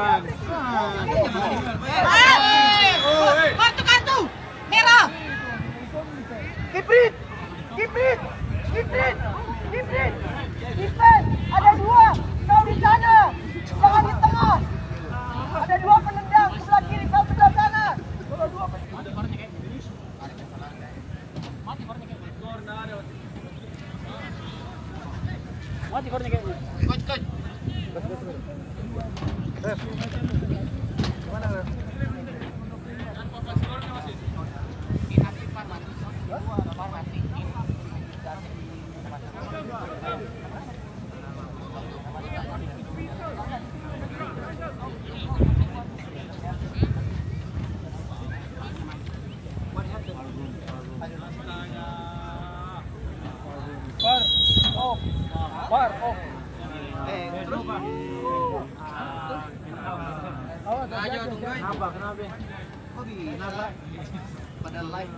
orang. Kartu merah. Kiprit. Defense, ada 2. Kau di sana. Jangan di tengah. Ada 2 penendang sebelah kiri, kau sebelah sana. Mati kornya kayak. Coach. Gimana, Ref? Bar off. Terus aja tunggu. Kenapa? Kok kenapa? Pada live.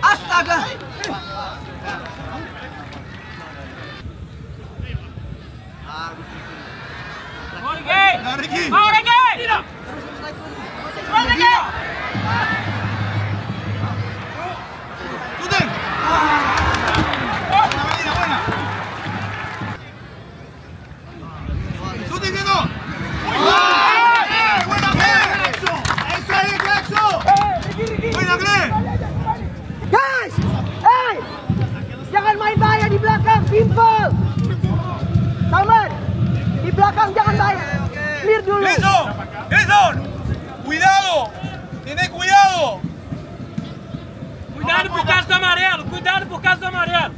Astaga. Guys, hey, jangan main bahaya di belakang, simple. Salman, di belakang jangan bahaya. Clear dulu. Jason, cuidado, tiene cuidado. Cuidado por causa do amarelo, cuidado por causa do amarelo.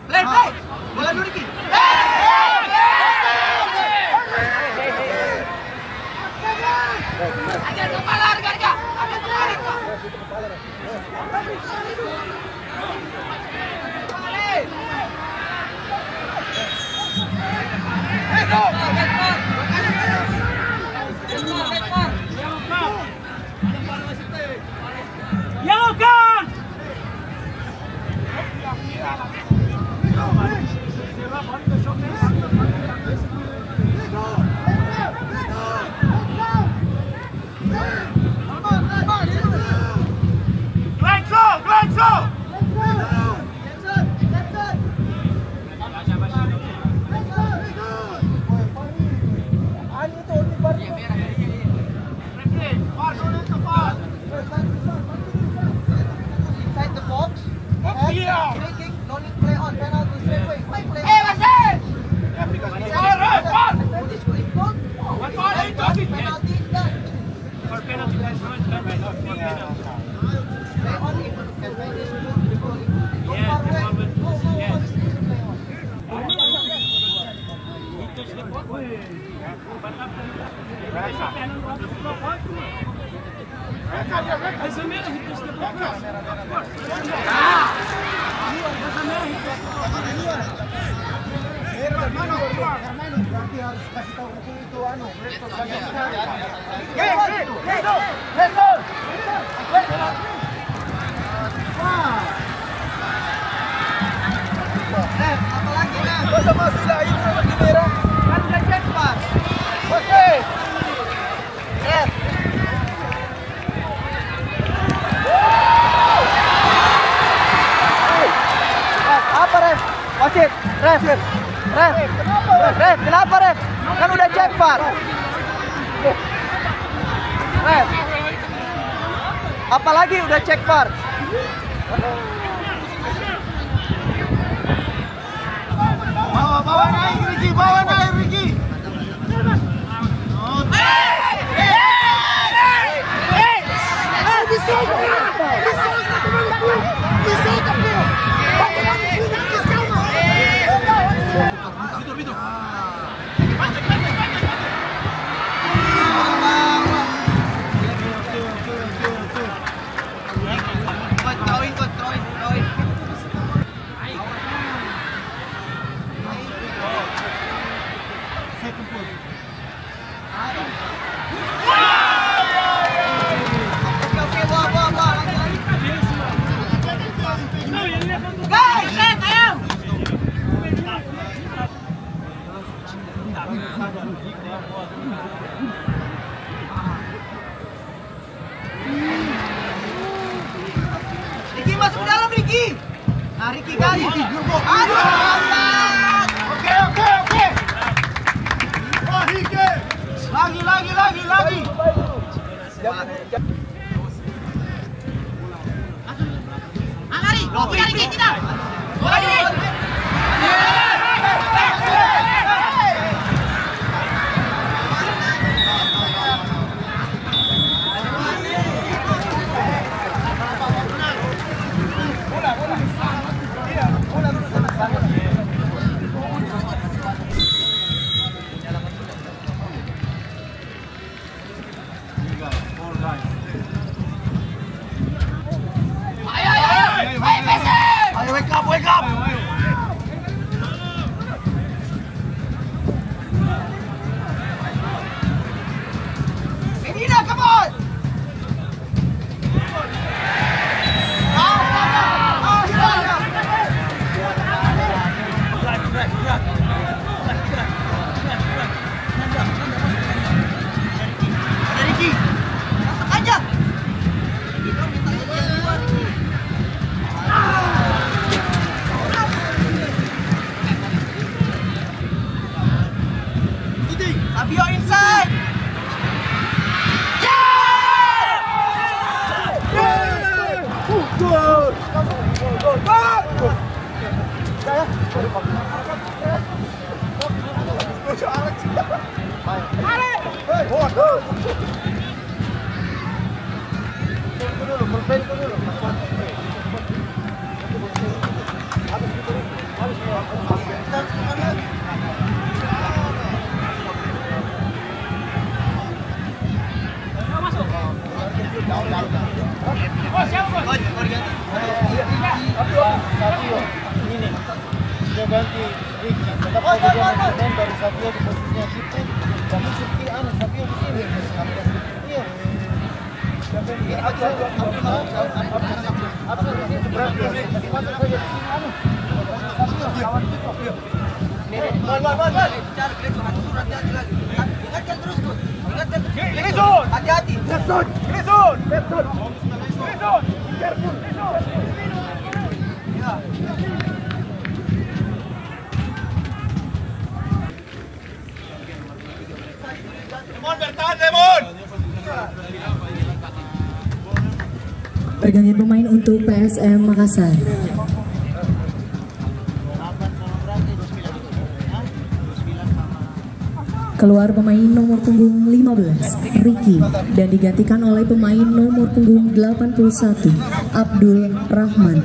Play. Bola dulu Riki. Ada kepala harga. Yellow card! Glanzo! Inside the box. Yeah. Free kick, no need play on penalty straight away. Play. Penalty done. For penalty, that's not done by not being Play on if you can find this good to the goal. Go Yeah, far the away. ball will- Go, yeah. play on. But after as a man, he pushed the ball first. Of course. As a man, he Berarti harus kasih tahu hukum itu Apalagi nah. Masa masih lah itu lagi merah. Kan udah cek Pak. Oke. Apa Ref? Wasit, Ref. Kenapa Ref? Kan udah cek Pak. Ref. Apalagi udah cek Pak. Bawa naik Ricky. Riki masuk ke dalam, Riki. Nah, Riki kali. Aduh, Oke. Wah, Riki. Lagi. Riki tidak. Ayo, wake up. Medina, come on. Ada Riki. Masuk aja. Fabio inside. Dia ganti Riki, tapi dia main dari Sabio di posisinya gitu. Kamu Suki Sabio di sini. Iya. Apa di sini berarti masuk saja di sini Sabio kawan kita. Bal. Cara kita hati surat hati lagi. Ingatkan terus tuh. Ingatkan. Grison! Hati-hati. Grison! Careful! Ya. Lemon, bertahan Lemon! Pergantian pemain untuk PSM Makassar. Keluar pemain nomor punggung 15, Riki, dan digantikan oleh pemain nomor punggung 81, Abdul Rahman.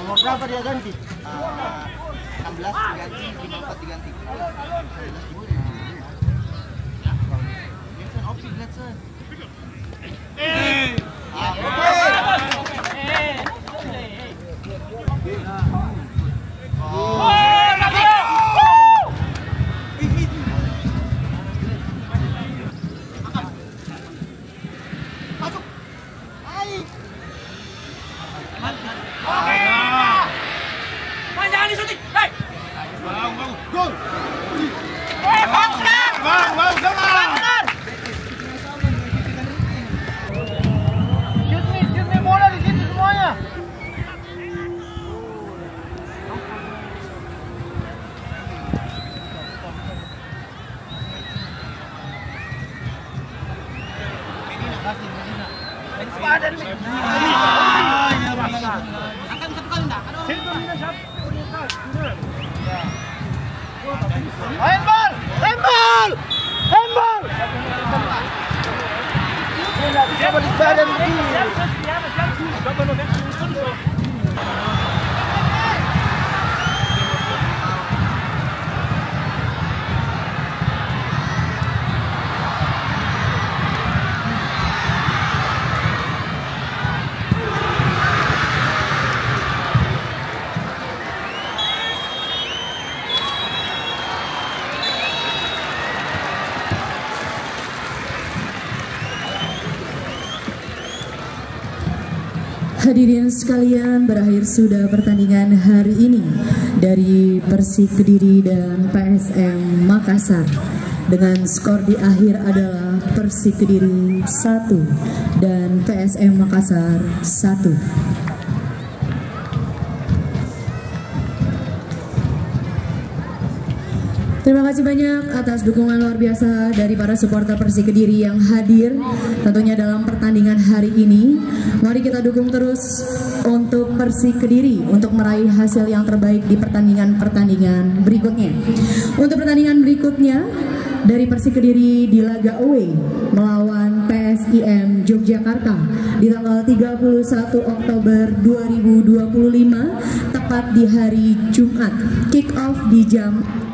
Nomor berapa dia ganti? 16 diganti, 54 diganti. Gletsen, opsi Gletsen. Shoot nih bola di situ semuanya. Handball! Dia nggak bisa balik badan begini. Hadirin sekalian, berakhir sudah pertandingan hari ini dari Persik Kediri dan PSM Makassar. Dengan skor di akhir adalah Persik Kediri 1 dan PSM Makassar 1. Terima kasih banyak atas dukungan luar biasa dari para supporter Persik Kediri yang hadir tentunya dalam pertandingan hari ini. Mari kita dukung terus untuk Persik Kediri untuk meraih hasil yang terbaik di pertandingan-pertandingan berikutnya. Untuk pertandingan berikutnya dari Persik Kediri di laga away melawan PSIM Yogyakarta di tanggal 31 Oktober 2025 tepat di hari Jumat. Kick off di jam